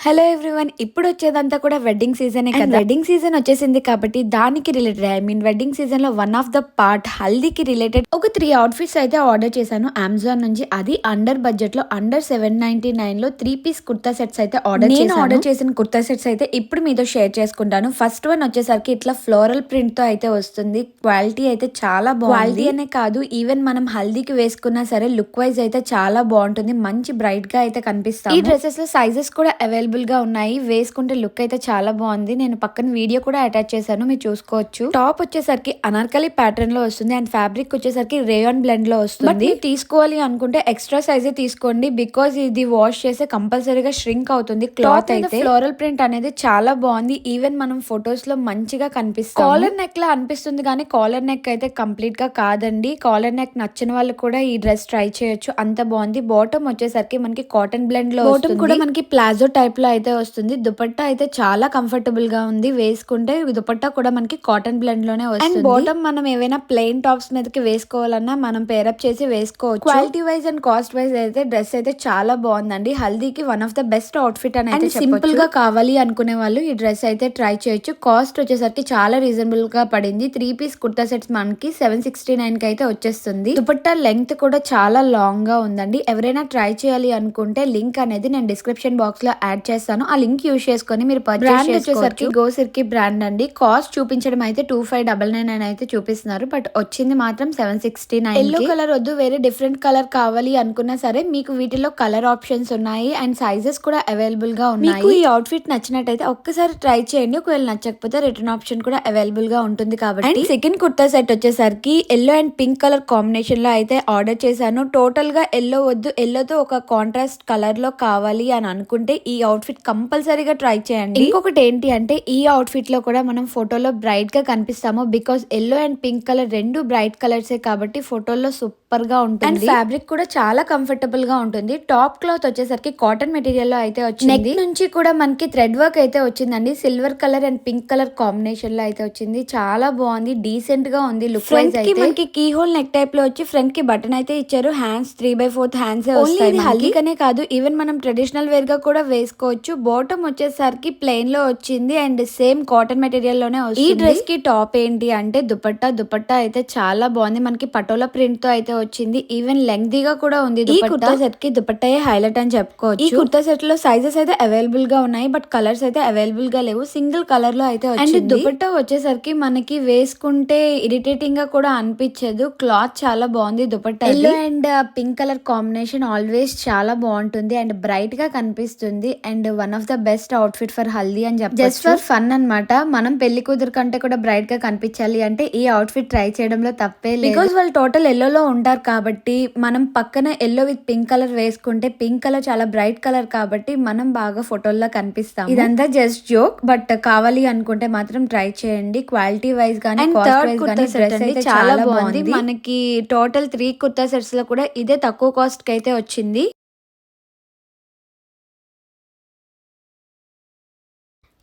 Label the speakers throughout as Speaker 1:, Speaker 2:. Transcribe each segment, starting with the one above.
Speaker 1: Hello everyone, ఇప్పుడు వచ్చేదంతా కూడా wedding సీజనే కదా. వెడ్డింగ్ సీజన్ వచ్చేసింది కాబట్టి దానికి రిలేటెడ్ వెడ్డింగ్ సీజన్ లో వన్ ఆఫ్ ద పార్ట్ హల్దీకి రిలేటెడ్ ఒక 3 అవుట్ఫిట్స్ అయితే ఆర్డర్ చేశాను అమెజాన్ నుంచి. అది అండర్ బడ్జెట్ లో అండర్ 799 లో 3 పీస్ కుర్తా సెట్స్ అయితే ఆర్డర్ చేసిన కుర్తా సెట్స్ అయితే ఇప్పుడు మీతో షేర్ చేసుకుంటాను. ఫస్ట్ వన్ వచ్చేసరికి ఇట్లా ఫ్లోరల్ ప్రింట్ తో అయితే వస్తుంది. క్వాలిటీ అయితే చాలా బాగుంది. క్వాలిటీ అనే కాదు, ఈవెన్ మనం హల్దీకి వేసుకున్నా సరే లుక్ వైజ్ అయితే చాలా బాగుంటుంది. మంచి బ్రైట్ గా అయితే కనిపిస్తాయి. ఈ డ్రెస్సెస్ లో సైజెస్ కూడా అవైలబుల్ గా ఉన్నాయి. వేసుకుంటే లుక్ అయితే చాలా బాగుంది. నేను పక్కన వీడియో కూడా అటాచ్ చేశాను, మీరు చూసుకోవచ్చు. టాప్ వచ్చేసరికి అనార్కలి ప్యాటర్న్ లో వస్తుంది అండ్ ఫ్యాబ్రిక్ వచ్చేసరికి రేయాన్ బ్లెండ్ లో వస్తుంది. తీసుకోవాలి అనుకుంటే ఎక్స్ట్రా సైజే తీసుకోండి, బికాజ్ ఇది వాష్ చేస్తే కంపల్సరీగా ష్రింక్ అవుతుంది. క్లాత్ అయితే ఫ్లోరల్ ప్రింట్ అనేది చాలా బాగుంది. ఈవెన్ మనం ఫొటోస్ లో మంచిగా కనిపిస్తుంది. కాలర్ నెక్ లా అనిపిస్తుంది కానీ కాలర్ నెక్ అయితే కంప్లీట్ గా కాదండి. కాలర్ నెక్ నచ్చిన వాళ్ళు కూడా ఈ డ్రెస్ ట్రై చేయొచ్చు, అంత బాగుంది. బాటమ్ వచ్చేసరికి మనకి కాటన్ బ్లెండ్ లో బాటమ్ కూడా మనకి ప్లాజో టైప్ లో అయితే వస్తుంది. దుపట్టా అయితే చాలా కంఫర్టబుల్ గా ఉంది. వేసుకుంటే దుపట్టా కూడా మనకి కాటన్ బ్లెండ్ లోనే వస్తుంది. అండ్ బాటమ్ మనం ఏవైనా ప్లెయిన్ టాప్స్ మీదకి వేసుకోవాలన్నా మనం పేరప్ చేసి వేసుకోవచ్చు. Quality wise and cost wise అయితే డ్రెస్ అయితే చాలా బాగుందండి. హల్దీకి one of the best outfit అని అయితే సింపుల్ గా కావాలి అనుకునే వాళ్ళు ఈ డ్రెస్ అయితే ట్రై చేయొచ్చు. కాస్ట్ వచ్చేసరికి చాలా రీజనబుల్ గా పడింది. 3 పీస్ కుర్తా సెట్స్ మనకి 769 కి అయితే వచ్చేస్తుంది. దుపట్టా లెంగ్త్ కూడా చాలా లాంగ్ గా ఉందండి. ఎవరైనా ట్రై చేయాలి అనుకుంటే లింక్ అనేది నేను డిస్క్రిప్షన్ బాక్స్ లో యాడ్ చేస్తాను. ఆ లింక్ యూజ్ చేసుకొని మీరు పర్చేస్ వచ్చేసరికి గోసిర్కి బ్రాండ్ అండి. కాస్ట్ చూపించడం అయితే 2599 అయితే చూపిస్తున్నారు, బట్ వచ్చింది మాత్రం 769. ఎల్లో కలర్ వద్దు, వేరే డిఫరెంట్ కలర్ కావాలి అనుకున్నా సరే మీకు వీటిలో కలర్ ఆప్షన్స్ ఉన్నాయి అండ్ సైజెస్ కూడా అవైలబుల్ గా ఉన్నాయి. ఈ అవుట్ఫిట్ నచ్చినట్టయితే ఒక్కసారి ట్రై చేయండి. ఒకవేళ నచ్చకపోతే రిటర్న్ ఆప్షన్ కూడా అవైలబుల్ గా ఉంటుంది. కాబట్టి సెకండ్ కుర్తా సెట్ వచ్చేసరికి yellow and pink colour combination లో అయితే ఆర్డర్ చేశాను. టోటల్ గా ఎల్లో వద్దు, ఎల్లోతో ఒక కాంట్రాస్ట్ కలర్ లో కావాలి అని అనుకుంటే ఈ అవుట్ఫిట్ కంపల్సరీగా ట్రై చేయండి. ఇంకొకటి ఏంటి అంటే ఈ అవుట్ఫిట్ లో కూడా మనం ఫోటోలో బ్రైట్ గా కనిపిస్తాము, because yellow and pink colour రెండు బ్రైట్ కలర్సే కాబట్టి ఫోటోలో సూపర్ గా ఉంటుంది. అండ్ ఫ్యాబ్రిక్ కూడా చాలా కంఫర్టబుల్ గా ఉంటుంది. టాప్ క్లాత్ వచ్చేసరికి కాటన్ మెటీరియల్ లో అయితే వచ్చింది. నెక్ నుంచి కూడా మనకి థ్రెడ్ వర్క్ అయితే వచ్చిందండి. Silver colour and pink colour combination లో అయితే వచ్చింది. చాలా బాగుంది, డీసెంట్ గా ఉంది. లుక్ వైజ్ అయితే మనకి కీ హోల్ నెక్ టైప్ లో వచ్చి ఫ్రంట్ కి బటన్ అయితే ఇచ్చారు. హ్యాండ్స్ 3/4 హ్యాండ్స్ వస్తాయి. హల్దీకనే కాదు, ఈవెన్ మనం ట్రెడిషనల్ వేర్ గా కూడా వేసుకోవచ్చు. బాటమ్ వచ్చేసరికి ప్లెయిన్ లో వచ్చింది అండ్ సేమ్ కాటన్ మెటీరియల్ లోనే వస్తుంది. ఈ డ్రెస్ కి టాప్ ఏంటి అంటే దుపట్టా అయితే చాలా బాగుంది. మనకి పటోలా ప్రింట్ తో అయితే వచ్చింది. ఈవెన్ లెంగ్తీగా కూడా ఉంది. ఈ కుర్తా సెట్ కి దుపట్టా హైలైట్ అని చెప్పుకోవచ్చు. ఈ కుర్తా సెట్ లో సైజెస్ అయితే అవైలబుల్ గా ఉన్నాయి, బట్ కలర్స్ అయితే అవైలబుల్ గా లేవు. సింగిల్ కలర్ లో అయితే వచ్చింది. అండ్ దుపట్టా వచ్చేసరికి మనకి వేసుకుంటే ఇరిటేటింగ్ గా కూడా అనిపించదు. క్లాత్ చాలా బాగుంది. Dupatta yellow and pink colour combination always చాలా బాగుంటుంది అండ్ బ్రైట్ గా కనిపిస్తుంది. And one of the best outfit for haldi అని చెప్పి జస్ట్ ఫర్ ఫన్ అన్నమాట. మనం పెళ్లి కూతురు కంటే కూడా బ్రైట్ గా కనిపించాలి అంటే ఈ అవుట్ఫిట్ ట్రై చేయడంలో తప్పే లేదు. బికాజ్ వాళ్ళు టోటల్ ఎల్లోలో ఉంటారు కాబట్టి మనం పక్కన ఎల్లో విత్ పింక్ కలర్ వేసుకుంటే పింక్ కలర్ చాలా బ్రైట్ కలర్ కాబట్టి మనం బాగా ఫోటోల్లో కనిపిస్తాం. ఇదంతా జస్ట్ జోక్, బట్ కావాలి అనుకుంటే మాత్రం ట్రై చేయండి. క్వాలిటీ వైజ్ గానీ కాస్ట్ వైజ్ గానీ డ్రెస్ అయితే చాలా బాగుంది. మనకి టోటల్ 3 కుర్తా సెట్స్ లో కూడా ఇదే తక్కువ కాస్ట్ కి అయితే వచ్చింది.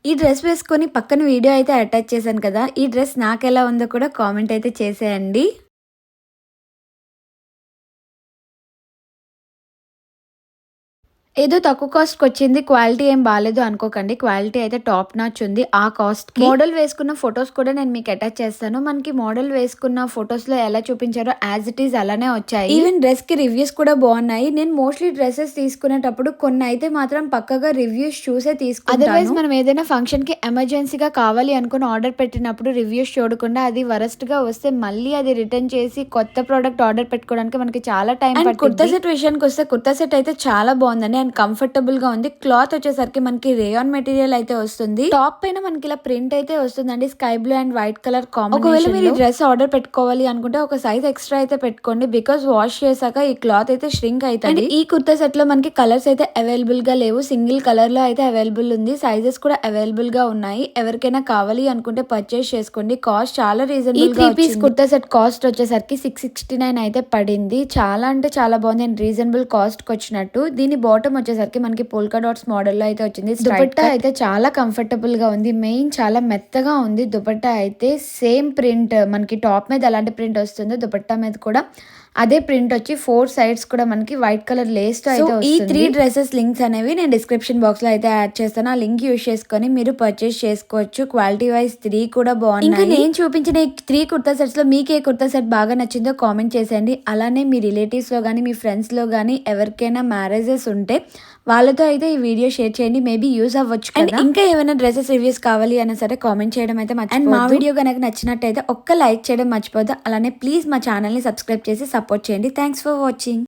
Speaker 1: ఈ డ్రెస్ వేసుకొని పక్కన వీడియో అయితే అటాచ్ చేశాను కదా. ఈ డ్రెస్ నాకు ఎలా ఉందో కూడా కామెంట్ అయితే చేసేయండి. ఏదో తక్కువ కాస్ట్ కి వచ్చింది, క్వాలిటీ ఏం బాగాలేదు అనుకోకండి. క్వాలిటీ అయితే టాప్ నాచ్ ఉంది ఆ కాస్ట్ కి. మోడల్ వేసుకున్న ఫొటోస్ కూడా నేను మీకు అటాచ్ చేస్తాను. మనకి మోడల్ వేసుకున్న ఫొటోస్ లో ఎలా చూపించారో యాజ్ ఇట్ ఈస్ అలానే వచ్చాయి. ఈవెన్ డ్రెస్ కి రివ్యూస్ కూడా బాగున్నాయి. నేను మోస్ట్లీ డ్రెస్సెస్ తీసుకునేటప్పుడు కొన్ని అయితే మాత్రం పక్కగా రివ్యూస్ చూసే తీసుకుంటాను. అదర్వైజ్ మనం ఏదైనా ఫంక్షన్ కి ఎమర్జెన్సీగా కావాలి అనుకుని ఆర్డర్ పెట్టినప్పుడు రివ్యూస్ చూడకుండా అది వరస్ట్ గా వస్తే మళ్ళీ అది రిటర్న్ చేసి కొత్త ప్రోడక్ట్ ఆర్డర్ పెట్టుకోవడానికి మనకి చాలా టైం పడుతుంది. కుర్తా సెట్ విషయానికి వస్తే కుర్తా సెట్ అయితే చాలా బాగుందండి. కంఫర్టబుల్ గా ఉంది. క్లాత్ వచ్చేసరికి మనకి రేయాన్ మెటీరియల్ అయితే వస్తుంది. టాప్ పైన మనకి ఇలా ప్రింట్ అయితే వస్తుందండి, sky blue and white colour combination. ఒకవేళ మీరు డ్రెస్ ఆర్డర్ పెట్టుకోవాలి అనుకుంటే ఒక సైజ్ ఎక్స్ట్రా అయితే పెట్టుకోండి, బికాస్ వాష్ చేశాక ఈ క్లాత్ అయితే ష్రింక్ అవుతుంది. ఈ కుర్తా సెట్ లో మనకి కలర్స్ అయితే అవైలబుల్ గా లేవు, సింగిల్ కలర్ లో అయితే అవైలబుల్ ఉంది. సైజెస్ కూడా అవైలబుల్ గా ఉన్నాయి. ఎవరికైనా కావాలి అనుకుంటే పర్చేస్ చేసుకోండి. కాస్ట్ చాలా రీజనబుల్ గా 3 పీస్ కుర్తా సెట్ కాస్ట్ వచ్చేసరికి 669 అయితే పడింది. చాలా అంటే చాలా బాగుంది అండ్ రీజనబుల్ కాస్ట్ కి వచ్చినట్టు. దీని బాటమ్ వచ్చేసరికి మనకి పోల్కా డాట్స్ మోడల్ లో అయితే వచ్చింది. దుపట్టా అయితే చాలా కంఫర్టబుల్ గా ఉంది. మెయిన్ చాలా మెత్తగా ఉంది. దుపట్టా అయితే సేమ్ ప్రింట్ మనకి టాప్ మీద ఎలాంటి ప్రింట్ వస్తుందో దుపట్టా మీద కూడా అదే ప్రింట్ వచ్చి 4 సైడ్స్ కూడా మనకి వైట్ కలర్ లేస్ తో అయితే ఈ 3 డ్రెస్సెస్ లింక్స్ అనేవి నేను డిస్క్రిప్షన్ బాక్స్ లో అయితే యాడ్ చేస్తాను. ఆ లింక్ యూస్ చేసుకొని మీరు పర్చేస్ చేసుకోవచ్చు. క్వాలిటీ వైజ్ 3 కూడా బాగున్నాయి. ఇంకా నేను చూపించిన ఈ 3 కుర్తా సెట్స్ లో మీకు ఏ కుర్తా సెట్ బాగా నచ్చిందో కామెంట్ చేసేయండి. అలానే మీ రిలేటివ్స్ లో కానీ మీ ఫ్రెండ్స్ లో కానీ ఎవరికైనా మ్యారేజెస్ ఉంటే వాళ్ళతో అయితే ఈ వీడియో షేర్ చేయండి. మేబీ యూజ్ అవ్వచ్చు కదా. ఇంకా ఏమైనా డ్రెస్సెస్ రివ్యూస్ కావాలి అన్నా సరే కామెంట్ చేయడం అయితే మర్చిపోవద్దు. అండ్ మా వీడియో కనుక నచ్చినట్టయితే ఒక్క లైక్ చేయడం మర్చిపోద్దు. అలానే ప్లీజ్ మా ఛానల్ ని సబ్స్క్రైబ్ చేసి సపోర్ట్ చేయండి. Thanks for watching.